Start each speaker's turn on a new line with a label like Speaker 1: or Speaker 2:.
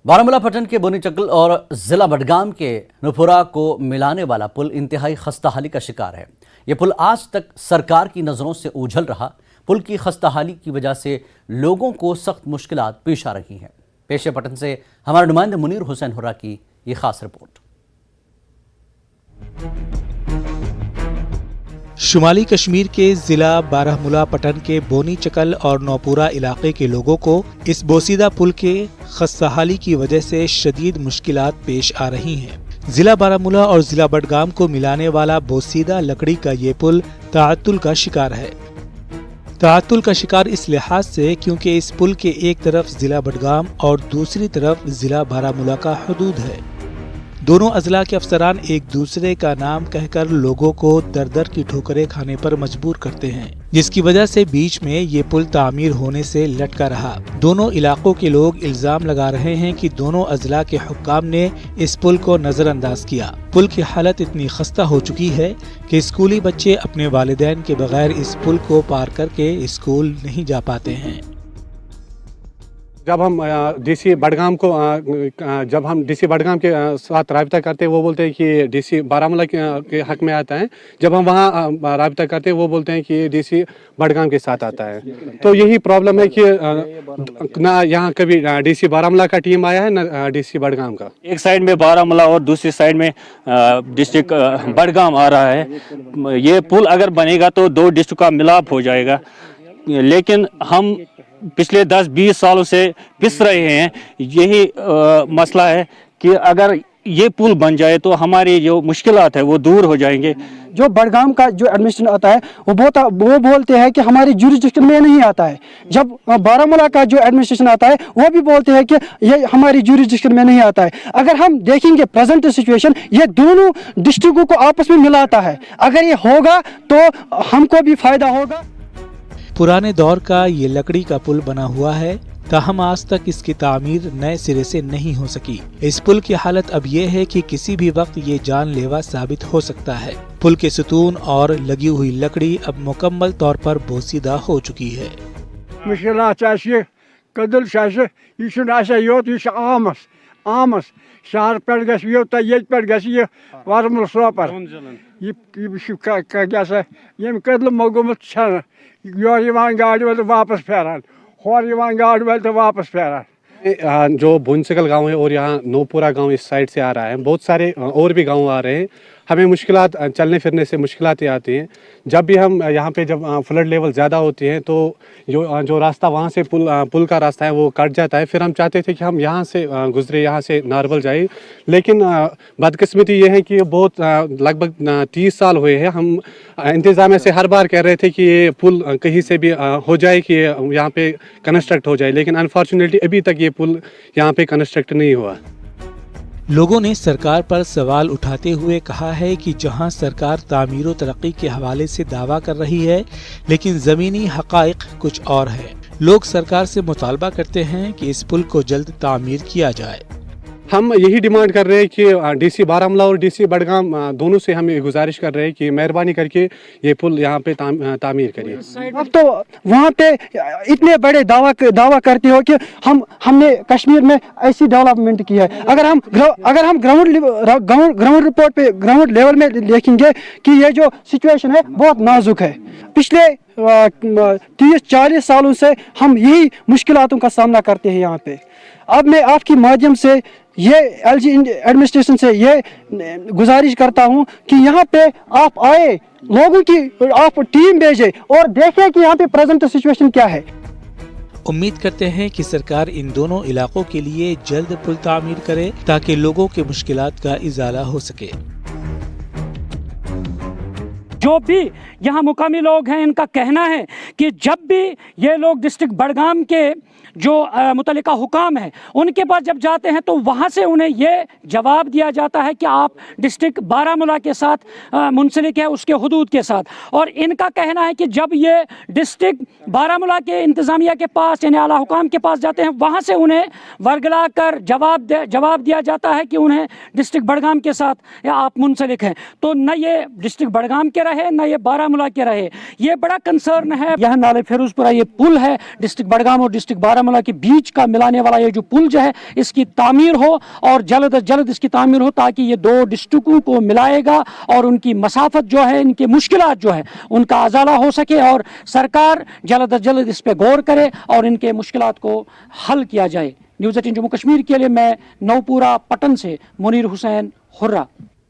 Speaker 1: बारामूला पटन के बोनी चक्ल और ज़िला बडगाम के नुपुरा को मिलाने वाला पुल इंतहाई खस्ताहाली का शिकार है। ये पुल आज तक सरकार की नज़रों से ओझल रहा। पुल की खस्ताहाली की वजह से लोगों को सख्त मुश्किलात पेश आ रही हैं। पेश है पटन से हमारे नुमाइंदे मुनीर हुसैन हुर्रा की ये खास रिपोर्ट।
Speaker 2: शुमाली कश्मीर के जिला बारामूला पटन के बोनी चकल और नौपुरा इलाके के लोगों को इस बोसीदा पुल के खस्ताहाली की वजह से शदीद मुश्किलात पेश आ रही हैं। जिला बारामूला और जिला बडगाम को मिलाने वाला बोसीदा लकड़ी का ये पुल ताअत्तुल का शिकार है। ताअत्तुल का शिकार इस लिहाज से क्योंकि इस पुल के एक तरफ जिला बडगाम और दूसरी तरफ जिला बारामूला का हदूद है। दोनों अजला के अफसरान एक दूसरे का नाम कहकर लोगों को दर दर की ठोकरें खाने पर मजबूर करते हैं, जिसकी वजह से बीच में ये पुल तामीर होने से लटका रहा। दोनों इलाकों के लोग इल्जाम लगा रहे हैं कि दोनों अजला के हुक्काम ने इस पुल को नजरअंदाज किया। पुल की हालत इतनी खस्ता हो चुकी है कि स्कूली बच्चे अपने वालिदैन के बगैर इस पुल को पार करके स्कूल नहीं जा पाते हैं।
Speaker 3: जब हम डीसी बडगाम के साथ राब्ता करते हैं वो बोलते हैं कि डीसी बारामूला के हक में आता है। जब हम वहाँ राब्ता करते हैं वो बोलते हैं कि डीसी बडगाम के साथ आता है। तो यही प्रॉब्लम है कि ना यहाँ कभी डीसी बारामूला का टीम आया है ना डीसी बडगाम का।
Speaker 4: एक साइड में बारामूला और दूसरी साइड में डिस्ट्रिक्ट बडगाम आ रहा है। ये पुल अगर बनेगा तो दो डिस्ट्रिक्ट का मिलाप हो जाएगा, लेकिन हम पिछले 10-20 सालों से पिस रहे हैं। यही मसला है कि अगर ये पुल बन जाए तो हमारी जो मुश्किलात है वो दूर हो जाएंगे।
Speaker 5: जो बडगाम का जो एडमिनिस्ट्रेशन आता है वो बोलते हैं कि हमारी जुरिस्डिक्शन में नहीं आता है। जब बारामूला का जो एडमिनिस्ट्रेशन आता है वो भी बोलते हैं कि ये हमारी जुरिस्डिक्शन में नहीं आता है। अगर हम देखेंगे प्रेजेंट सिचुएशन, ये दोनों डिस्ट्रिक्टों को आपस में मिलाता है। अगर ये होगा तो हमको भी फायदा होगा।
Speaker 2: पुराने दौर का ये लकड़ी का पुल बना हुआ है, ताहम आज तक इसकी तामीर नए सिरे से नहीं हो सकी। इस पुल की हालत अब ये है कि किसी भी वक्त ये जानलेवा साबित हो सकता है। पुल के सुतून और लगी हुई लकड़ी अब मुकम्मल तौर पर बोसीदा हो चुकी है।
Speaker 6: आमस शहर पे ये वारमुल सोपर ये कदल मोगुमत योर गाड़ी वाले वापस फेरान होर गाड़ी वाले तो वापस फेरान।
Speaker 3: जो बोनचकल गांव है और यहाँ नौपुरा गांव इस साइड से आ रहा है। बहुत सारे और भी गांव आ रहे हैं। हमें मुश्किलात चलने फिरने से मुश्किलातें आती हैं। जब भी हम यहाँ पे जब फ्लड लेवल ज़्यादा होती है तो जो रास्ता वहाँ से पुल का रास्ता है वो कट जाता है। फिर हम चाहते थे कि हम यहाँ से गुजरे, यहाँ से नारवल जाए, लेकिन बदकिस्मती ये है कि बहुत लगभग 30 साल हुए हैं हम इंतज़ामिया से हर बार कह रहे थे कि ये पुल कहीं से भी हो जाए कि यहाँ पे कंस्ट्रक्ट हो जाए, लेकिन अनफॉर्चुनेटली अभी तक ये पुल यहाँ पे कंस्ट्रक्ट नहीं हुआ।
Speaker 2: लोगों ने सरकार पर सवाल उठाते हुए कहा है कि जहां सरकार तामीर व तरक्की के हवाले से दावा कर रही है, लेकिन ज़मीनी हक़ाइक़ कुछ और है। लोग सरकार से मुतालबा करते हैं कि इस पुल को जल्द तामीर किया जाए।
Speaker 3: हम यही डिमांड कर रहे हैं कि डीसी बारामूला और डीसी बडगाम दोनों से हम गुजारिश कर रहे हैं कि मेहरबानी करके ये पुल यहाँ पे तामीर करिए।
Speaker 5: अब तो वहाँ पे इतने बड़े दावा करते हो कि हमने कश्मीर में ऐसी डेवलपमेंट की है। अगर हम ग्राउंड रिपोर्ट पे ग्राउंड लेवल में देखेंगे कि ये जो सिचुएशन है बहुत नाजुक है। पिछले 30-40 सालों से हम यही मुश्किलातों का सामना करते हैं यहाँ पे। अब मैं आपके माध्यम से ये एलजी एडमिनिस्ट्रेशन से ये गुजारिश करता हूँ कि यहाँ पे आप आए, लोगों की आप टीम भेजें और देखें कि यहाँ पे प्रेजेंट सिचुएशन क्या है।
Speaker 2: उम्मीद करते हैं कि सरकार इन दोनों इलाकों के लिए जल्द पुल तामीर करे ताकि लोगों के मुश्किलात का इजाला हो सके।
Speaker 7: जो भी यहाँ मुकामी लोग हैं इनका कहना है कि जब भी ये लोग डिस्ट्रिक्ट बडगाम के जो मुतल्लिका हुकाम है उनके पास जब जाते हैं तो वहाँ से उन्हें ये जवाब दिया जाता है कि आप डिस्ट्रिक्ट बारामूला के साथ मुंसलिक है, उसके हुदूद के साथ। और इनका कहना है कि जब ये डिस्ट्रिक्ट बारामूला के इंतज़ामिया के पास यानी आला हुकाम के पास जाते हैं वहाँ से उन्हें वर्गला कर जवाब दिया जाता है कि उन्हें डिस्ट्रिक्ट बडगाम के साथ या आप मुंसलिक हैं। तो न ये डिस्ट्रिक्ट बडगाम के रहे न ये बारामूला के रहे। ये बड़ा कंसर्न है। यह नाले फिरोजपुरा ये पुल है डिस्ट्रिक्ट बडगाम और डिस्ट्रिक्ट बारामूला बारामूला के बीच का मिलाने वाला ये जो पुल जो है इसकी तामीर हो और जल्द अज जल्द इसकी तामीर हो, ताकि ये दो डिस्ट्रिक्टों को मिलाएगा और उनकी मसाफत जो है, इनके मुश्किलात जो है उनका अजाला हो सके और सरकार जल्द अज जल्द इस पे गौर करे और इनके मुश्किलात को हल किया जाए। न्यूज़ 18 जम्मू कश्मीर के लिए मैं नौपुरा पटन से मुनीर हुसैन हुर्रा।